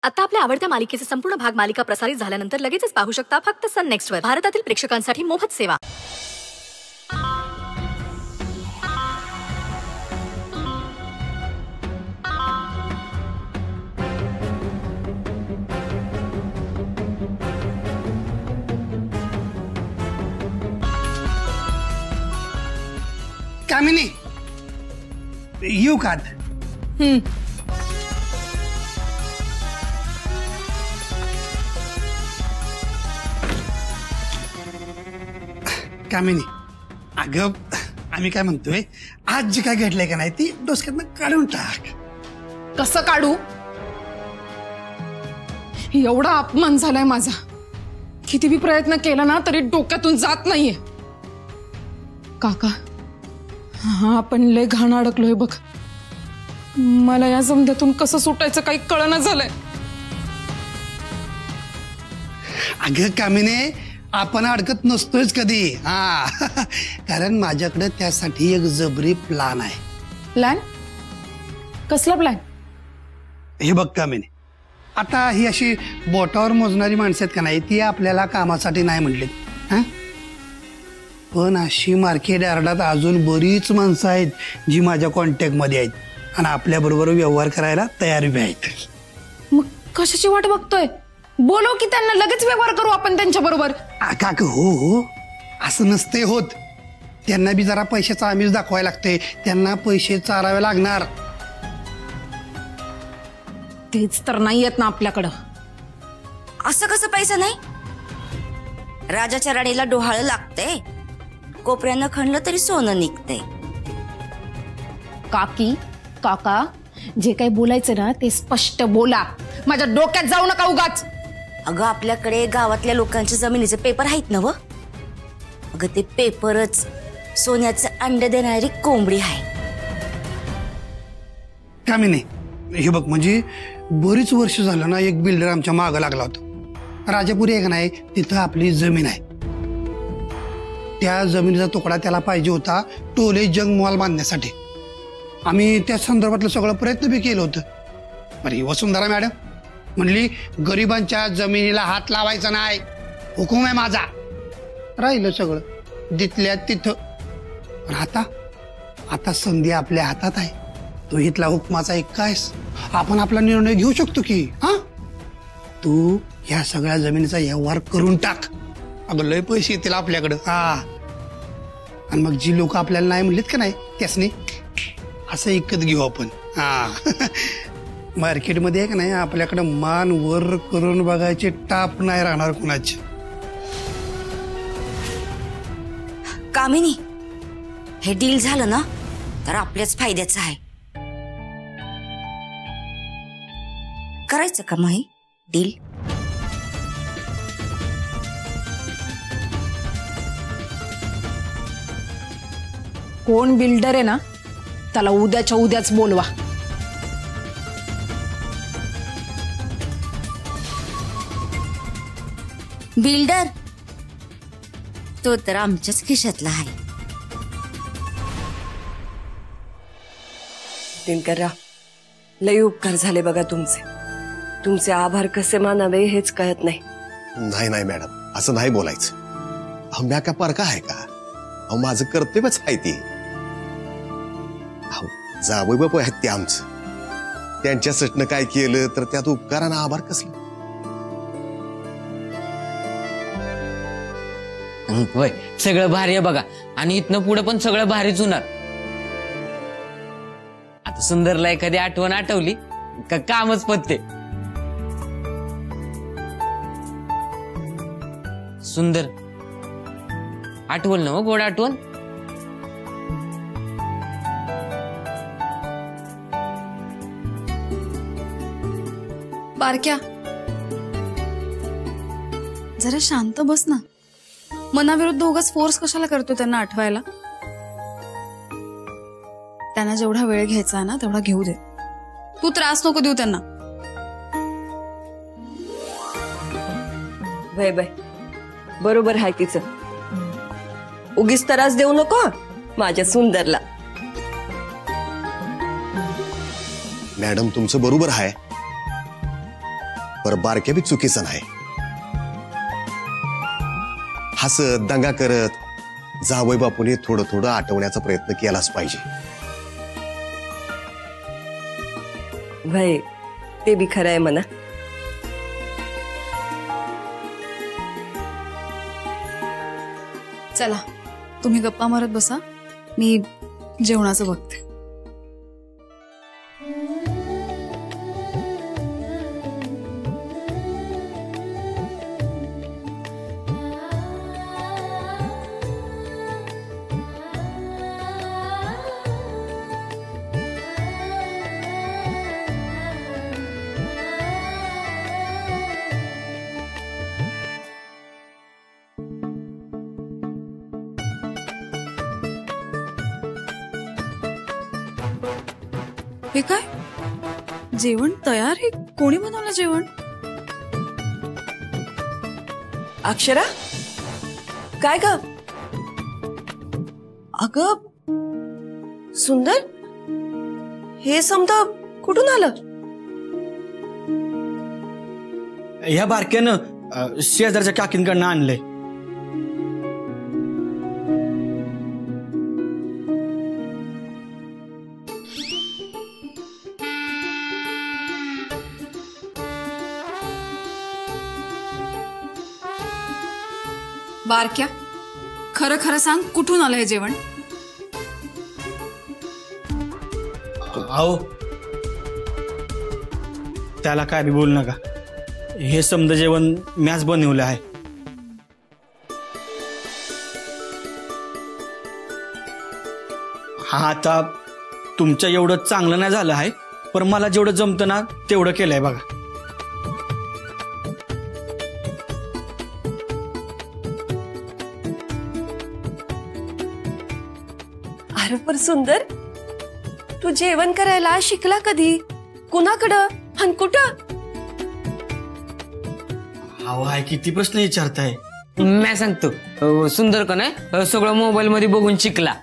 आता आपल्या आवडत्या मालिकेचे संपूर्ण भाग मालिका प्रसारित झाल्यानंतर लगेचच पाहू शकता फक्त सन नेक्स्ट वर. भारतातील प्रेक्षकांसाठी मोफत सेवा. कामिनी येऊ का? कामिनी अगं आम्ही काय म्हणतोय, आज जे काय घडलंय का नाही ती डोसक्यातनं काढून टाक. कसं काढू? एवढा अपमान झालाय माझा, किती बी प्रयत्न केला ना तरी डोक्यातून जात नाहीये. काका हा आपण लय घाण अडकलोय बघ. मला या समध्यातून कसं सुटायचं काही कळना झालंय. अगं कामिनी आपण अडकत नसतोच कधी. हा कारण माझ्याकडे त्यासाठी एक जबरी प्लान आहे. प्लॅन? कसला प्लॅन? हे बघ कामिनी, आता ही अशी बोटावर मोजणारी माणसं आहेत का नाही, ती आपल्याला कामासाठी नाही म्हटली. हा पण अशी मार्केट यार्डात अजून बरीच माणसं आहेत जी माझ्या कॉन्टॅक्ट मध्ये आहेत आणि आपल्या बरोबर व्यवहार करायला तयार बी आहेत. मग कशाची वाट बघतोय? बोलव की त्यांना, लगेच व्यवहार करू आपण त्यांच्या बरोबर. काक हो असं नसते होत. त्यांना बी जरा पैशाचा आमिष दाखवायला लागते, त्यांना पैसे चारावे लागणार. तेच तर नाही येत ना आपल्याकडं. असं कसं पैसा नाही? राजाच्या राणीला डोहाळं लागते, कोपऱ्यानं खणलं तरी सोनं निघते. काकी काका जे काही बोलायचं ना ते स्पष्ट बोला, माझ्या डोक्यात जाऊ नका उगाच. अगं आपल्याकडे गावातल्या लोकांच्या जमिनीचे पेपर आहेत ना व. अगं ते पेपरच सोन्याचे अंडे देणारी कोंबडी आहे. कामिनी हे बघ, म्हणजे बरीच वर्ष झालं ना एक बिल्डर आमच्या मागं लागला होता. राजापुरी आहे का नाही, तिथं आपली जमीन आहे. त्या जमिनीचा तुकडा त्याला पाहिजे होता टोले जंग मॉल बांधण्यासाठी. आम्ही त्या संदर्भातलं सगळं प्रयत्न बी केलं होतं. बरं वसुंधरा मॅडम म्हणली गरिबांच्या जमिनीला हात लावायचा नाही, हुकूम आहे माझा. राहिलं सगळं जिथल्या तिथं. पण आता संधी आपल्या हातात आहे. तू इथला हुकमाचा एक कायस, आपण आपला निर्णय घेऊ शकतो की. हा तू ह्या सगळ्या जमिनीचा व्यवहार करून टाक. अगं लय पैसे येतील आपल्याकडं. हा आणि मग जी लोक आपल्याला नाही म्हणलीत का नाही त्यासनी असं ऐकत घेऊ आपण. हा मार्केटमध्ये आहे का नाही आपल्याकडं मान वर करून बघायचे टाप नाही राहणार कुणाचे. कामिनी हे डील झालं ना तर आपल्याच फायद्याचं आहे. करायचं का माही डील? कोण बिल्डर आहे ना त्याला उद्याच्या उद्याच बोलवा. बिल्डर तो तर आमच्याच खिशातला आहे. दिनकरराव लय उपकार झाले बघा तुमचे. तुमचे आभार कसे मानावे हेच कळत नाही. नाही नाही मॅडम, असं नाही बोलायचं. अहो म्या का परका आहे का? अहो माझं कर्तव्यच आहे ती. जावई बापू आहेत ते आमचं, त्यांच्यासाठी काय केलं तर त्यात उपकारानं आभार कसलं. होय सगळं भारी आहे बघा, आणि इथनं पुढे पण सगळं भारीच होणार. आता सुंदरला एखादी आठवण आठवली का कामच पत्ते. सुंदर आठवण ना गोड आठवण. बारक्या जरा शांत बस ना. मनाविरुद्ध उगाच फोर्स कशाला करतो त्यांना आठवायला? त्यांना जेवढा वेळ घ्यायचा ना तेवढा घेऊ दे. तू त्रास नको देऊ त्यांना. बाय बाय बरोबर आहे तिचं. उगीच त्रास देऊ नको माझ्या सुंदरला. मॅडम तुमचं बरोबर आहे, पर बारक्या बी चुकीचं नाही. हसत दंगा करत जावई बापूने थोडं थोडं आठवण्याचा प्रयत्न केलाच पाहिजे. भाई ते बी खरं आहे म्हणा. चला तुम्ही गप्पा मारत बसा, मी जेवणाचं बघते. हे काय जेवण तयार आहे? कोणी बनवलं जेवण? अक्षरा काय ग? अगं सुंदर, हे समजा कुठून आलं? ह्या बारक्यानं शेजारच्या काकींकडनं आणलंय. बारक्या, खरं खरं सांग, कुठून आलं हे जेवण? अहो त्याला काय बी बोलू नका. हे समजा जेवण मॅच बनवलं आहे. हा आता तुमच्या एवढं चांगलं नाही झालं आहे, पण मला जेवढं जमतं ना तेवढं केलंय बघा. अरे पण सुंदर, तू जेवण करायला शिकला कधी? कुणाकडं आणि कुठं? अहो हाय किती प्रश्न विचारताय. मी सांगतो, सुंदर का नाही सगळं मोबाईल मध्ये बघून शिकला.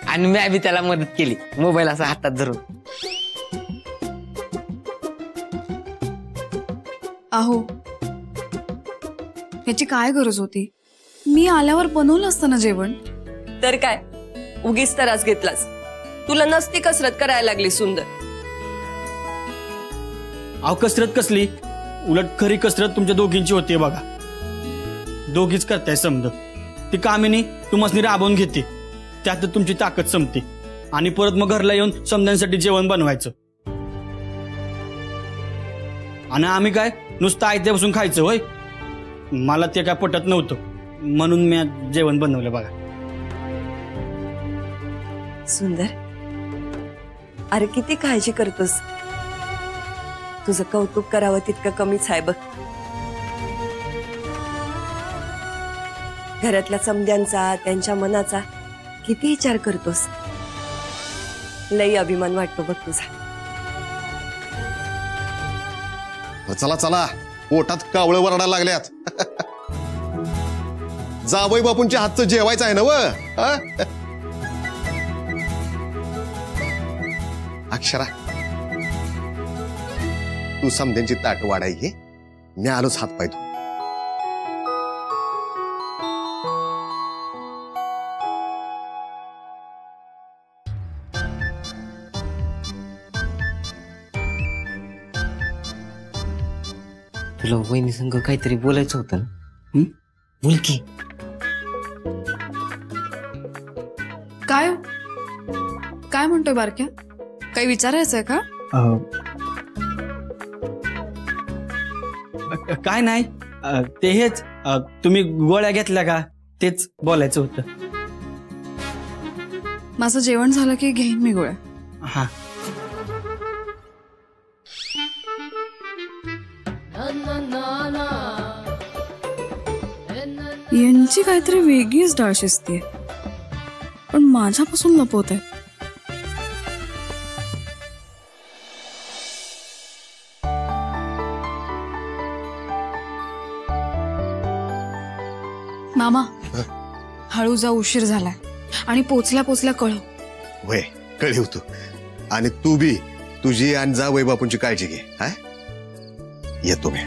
आणि मी बी त्याला मदत केली, मोबाईल असा हातात धरून. अहो याची काय गरज होती? मी आल्यावर बनवलं असतं ना जेवण. तर काय उगीच त्रास घेतलास? तुला नसती कसरत करायला लागली सुंदर. अहो कसरत कसली, उलट खरी कसरत तुमच्या दोघींची होती बघा. दोघीच करताय समज. ती कामिनी तुम्हाला राबवून घेते, त्यात तुमची ताकद संपते आणि परत मग घरला येऊन समजांसाठी जेवण बनवायचं. आणि आम्ही काय नुसतं आयत्यापासून खायचं होय? मला ते काय पटत नव्हतं, म्हणून मी जेवण बनवलं बघा. सुंदर, अरे किती काळजी करतोस. तुझं कौतुक करावं तितकं कमीच आहे बघ. घरातल्या समद्यांचा, त्यांच्या मनाचा किती विचार करतोस. लई अभिमान वाटतो बघ तुझा. चला चला, पोटात कावळं वरडायला लागल्यात. जावई बापूंच्या हातचं जेवायचं आहे ना व? अक्षरा, तू समध्यांची ताट वाढाई घे, मी आलोच हात पाय धुवून. तुला वहिनी संग काहीतरी बोलायचं होतं ना? बोल की. काय काय म्हणतोय बारक्या? काही विचारायचंय का? काय नाही, ते हेच तुम्ही गोळ्या घेतल्या का तेच बोलायचं होतं. माझं जेवण झालं की घेईन मी गोळ्या. हा यांची काहीतरी वेगळीच डाळ शिजतीये, पण माझ्यापासून लपवत आहे. मामा हळू जा, उशीर झालाय. आणि पोचल्या पोचल्या कळव. वय कळीव तू. आणि तू बी तुझी आणि जावई बापूंची काळजी घे. हा येतो मी.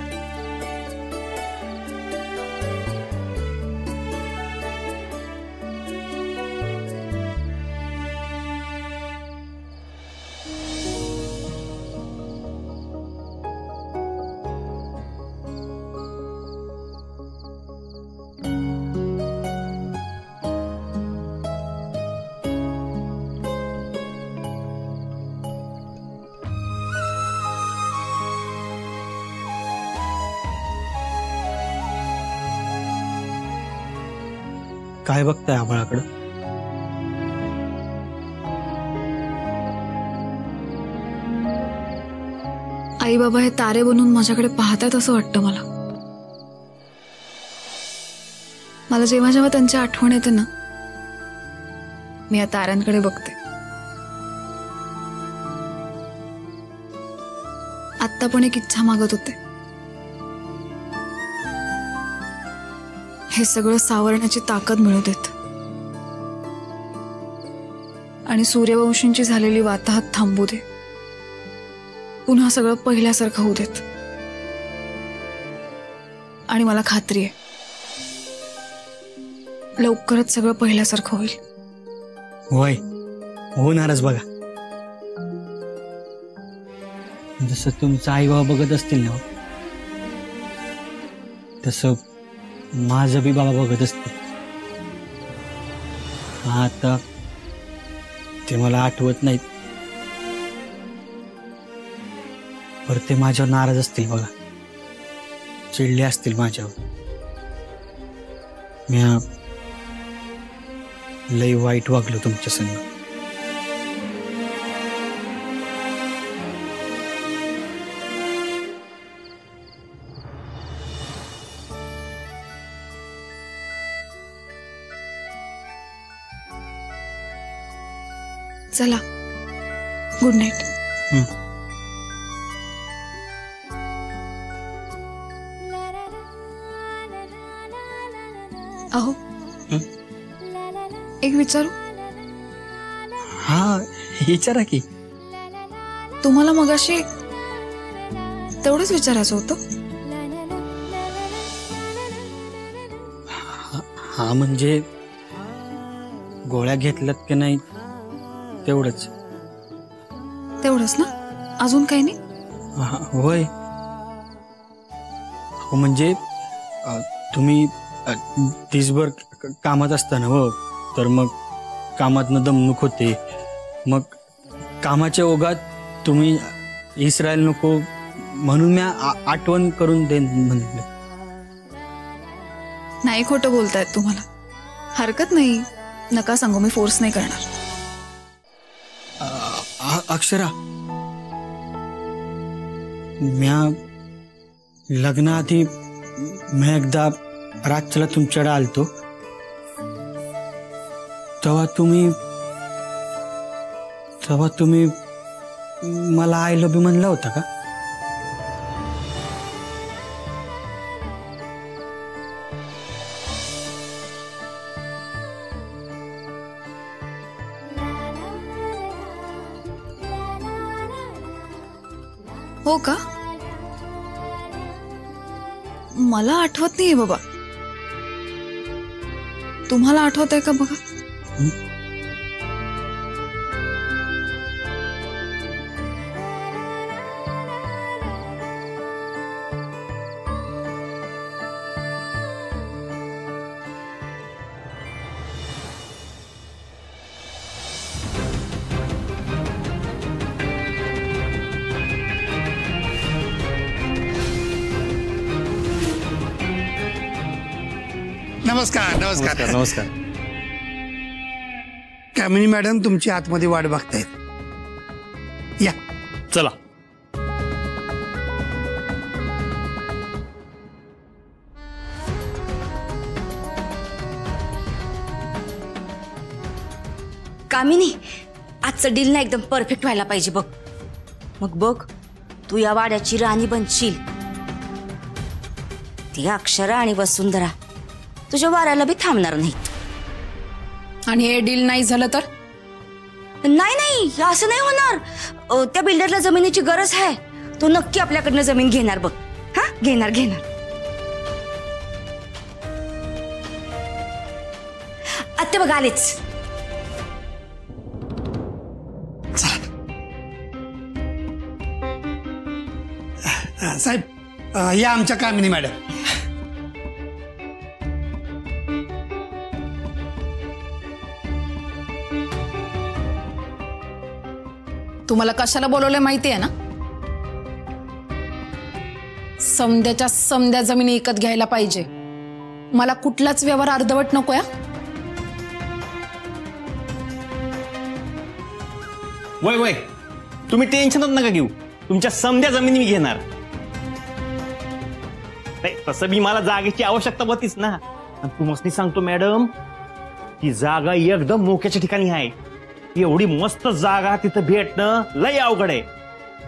काय बघताय आभाळाकडं? आई बाबा हे तारे बनून माझ्याकडे पाहतायत असं वाटतं मला. मला जेव्हा जेव्हा त्यांची आठवण येते ना, मी या ताऱ्यांकडे बघते. आत्ता पण एक इच्छा मागत होते, हे सगळं सावरण्याची ताकद मिळू देत आणि सूर्यवंशींची झालेली वाताहत थांबू दे. पुन्हा सगळं पहिल्यासारखं होऊ देत. आणि मला खात्री आहे लवकरच सगळं पहिल्यासारखं होईल. होय, होणारच बघा. जसं तुमचं आई बाबा बघत असतील ना, तसं माझं बी बाबा बघत असते. आता ते मला आठवत नाहीत, पर ते माझ्यावर नाराज असतील बघा, चिडले असतील माझ्यावर. मी लई वाईट वागलो तुमच्या संग. चला, गुड नाईट. अहो, एक विचारू? हा, विचारा की. तुम्हाला मगाशी तेवढंच विचारायचं होतं. हा म्हणजे गोळ्या घेतल्यात की नाही तेवढंच. तेवढंच ना, अजून काही नाही? होय. हो म्हणजे तुम्ही दिसभर कामात असताना हो, तर मग कामातनं दमणूक होते. मग कामाच्या ओघात तुम्ही इस्रायल नको म्हणून मी आठवण करून देईन म्हणलं. नाही, खोटं बोलतायत तुम्हाला. हरकत नाही, नका सांगू, मी फोर्स नाही करणार. अक्षरा, म्या लग्नाआधी मी एकदा रातच्याला तुमच्याकडे आलतो, तेव्हा तुम्ही मला आय लव्ह यू म्हणला होता का? हो का? मला आठवत नाहीये बाबा. तुम्हाला आठवत आहे का बघा? नमस्कार. नमस्कार. नमस्कार. कामिनी मॅडम तुमची आतमध्ये वाट बघतायत. या, चला. कामिनी, आजचं डील ना एकदम परफेक्ट व्हायला पाहिजे बघ. मग बघ, तू या वाड्याची राणी बनशील. ती अक्षरा आणि वसुंधरा तुझ्या वाऱ्याला बी थांबणार नाही. आणि हे डील नाही झालं तर? नाही, असं नाही होणार. त्या बिल्डरला जमिनीची गरज आहे. तो नक्की आपल्याकडनं जमीन घेणार बघ. घेणार घेणार. आत्ते बघा आलेच. साहेब या आमच्या कामिनी मॅडम. तुम्हाला कशाला बोलवलंय माहिती आहे ना? समद्याच्या समद्या जमिनी विकत घ्यायला पाहिजे. मला कुठलाच व्यवहार अर्धवट नकोय. वय वय तुम्ही टेन्शनच नका घेऊ. तुमच्या समद्या जमिनी मी घेणार. तसं मी मला जागेची आवश्यकता होतीच ना. आणि तुम्हाला सांगतो मॅडम, ती जागा एकदम मोक्याच्या ठिकाणी आहे. एवढी मस्त जागा तिथं भेटणं लय अवघड आहे.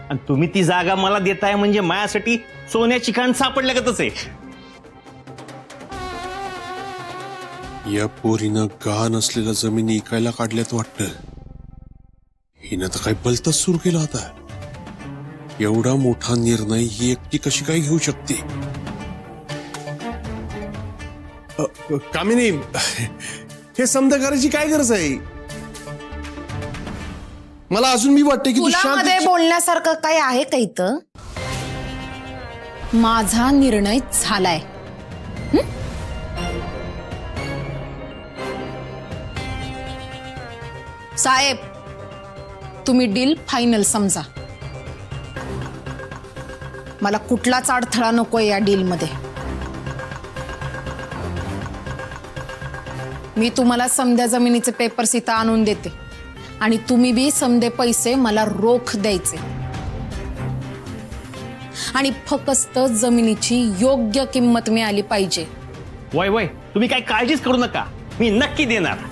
आणि तुम्ही ती जागा मला देताय म्हणजे माझ्यासाठी सोन्याची खाण सापडल्यागतच आहे. या पोरीनं गहाण असलेल्या जमिनी इकायला काढल्यात वाटतं. हिनं तर काय भलतंच सुरू केला होता. एवढा मोठा निर्णय ही एकटी कशी काय घेऊ शकते? कामिनी, हे समजा करायची काय गरज आहे? मला अजून मी वाटते की तुला बोलण्यासारखं काय आहे का इथं? माझा निर्णय झालाय. साहेब, तुम्ही डील फायनल समजा. मला कुठलाच अडथळा नकोय या डील मध्ये. मी तुम्हाला समद्या जमिनीचे पेपर्स इथं आणून देते आणि तुम्ही बी समदे पैसे मला रोख द्यायचे. आणि फक्त जमिनीची योग्य किंमत मिळाली पाहिजे. वय वय तुम्ही काय काळजीच करू नका, मी नक्की देणार.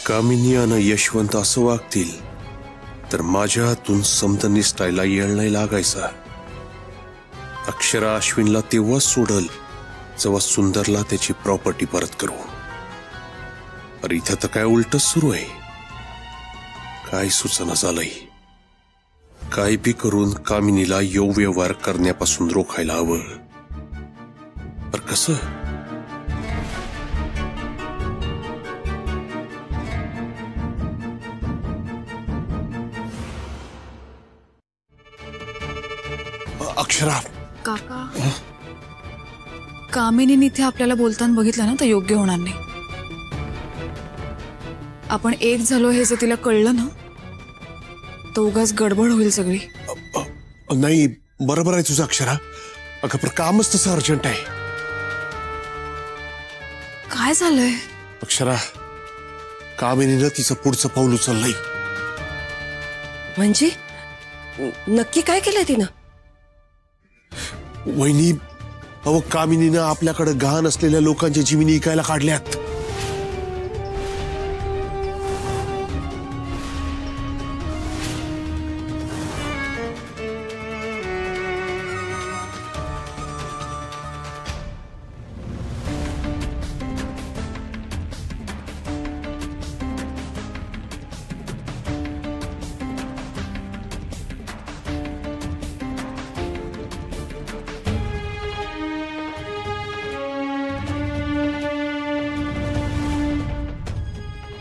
कामिनी आणि यशवंत असं वागतील तर माझ्या हातून समद निसटायला येळ नाही लागायचा. अक्षरा अश्विनला तेव्हाच सोडल जेव्हा सुंदरला त्याची प्रॉपर्टी परत करू. अरे इथं तर काय उलटच सुरू आहे. काय सूचना झालंय. काय बी करून कामिनीला यो व्यवहार करण्यापासून रोखायला हवं. पर कसं? अक्षरा, काका, कामिनीने इथे आपल्याला बोलताना बघितलं ना तर योग्य होणार नाही. आपण एक झालो हे जर तिला कळलं ना तर उगाच गडबड होईल सगळी. नाही, बरोबर आहे तुझं अक्षरा. अगं पण कामच तसं अर्जंट आहे. काय झालंय अक्षरा? कामिनीनं तिचं पुढचं पाऊल उचललंय. म्हणजे नक्की काय केलंय तिनं? वहिनी, अहो कामिनीनं आपल्याकडे गहाण असलेल्या लोकांच्या जमिनी इकायला काढल्यात.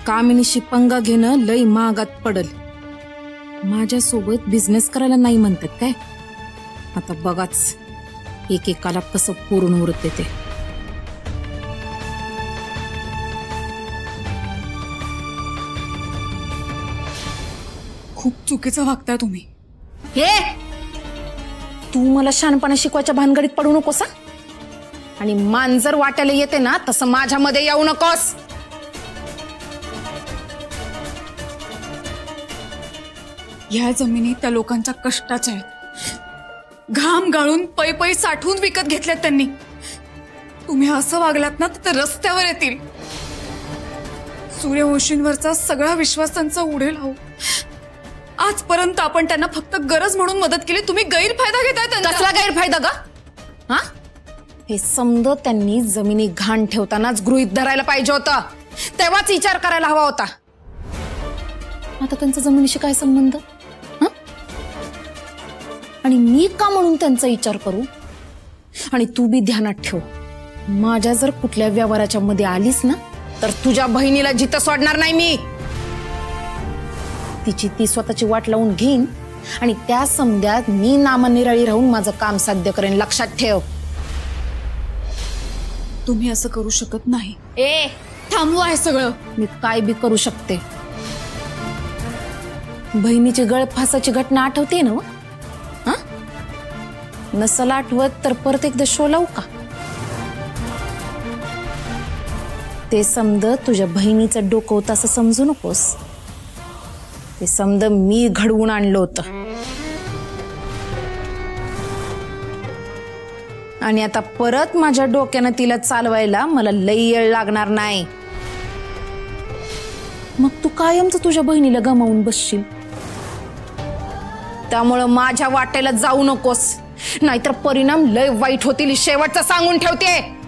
कामिनीशी पंगा घेणं लई महागात पडल. माझ्यासोबत बिझनेस करायला नाही म्हणतात काय? आता बघाच एकेकाला कसं पूर्ण उरत ते. खूप चुकीचं वागताय तुम्ही. हे तू मला शहाणपणा शिकवायच्या भानगडीत पडू नकोस. आणि मांजर वाट्याला येते ना तसं माझ्यामध्ये येऊ नकोस. ह्या जमिनी त्या लोकांच्या कष्टाच्या आहेत. घाम गाळून पै पै साठवून विकत घेतल्यात त्यांनी. तुम्ही असं वागलात ना तर रस्त्यावर येतील. सूर्यवंशींवरचा सगळा विश्वास त्यांचा उडेल. हो, आजपर्यंत आपण त्यांना फक्त गरज म्हणून मदत केली. तुम्ही गैरफायदा घेताय त्यांचा. कसला गैरफायदा ग? हा, हे समज त्यांनी जमिनी घाण ठेवतानाच गृहीत धरायला पाहिजे होतं. तेव्हाच विचार करायला हवा होता. आता त्यांचा जमिनीशी काय संबंध? आणि मी का म्हणून त्यांचा विचार करू? आणि तू बी ध्यानात ठेव, माझ्या जर कुठल्या व्यवहाराच्या मध्ये आलीस ना तर तुझ्या बहिणीला जिथं सोडणार नाही मी. तिची ती स्वतःची वाट लावून घेईन आणि त्या समध्यात मी नामनिराळी राहून माझं काम साध्य करेन. लक्षात ठेव. तुम्ही असं करू शकत नाही. ए, थांबवा हे सगळं. मी काय बी करू शकते. बहिणीची गळफासाची घटना आठवते ना? नसल आठवत तर परत एकदा शो लावू का? ते समज तुझ्या बहिणीचं डोकं होतं असं समजू नकोस. ते समज मी घडवून आणलं होतं. आणि आता परत माझ्या डोक्यानं तिला चालवायला मला लई वेळ लागणार नाही. मग तू कायमच तुझ्या बहिणीला गमावून बसशील. त्यामुळं माझ्या वाटेला जाऊ नकोस, नाहीतर परिणाम लय वाईट होतील. शेवटचं सांगून ठेवते.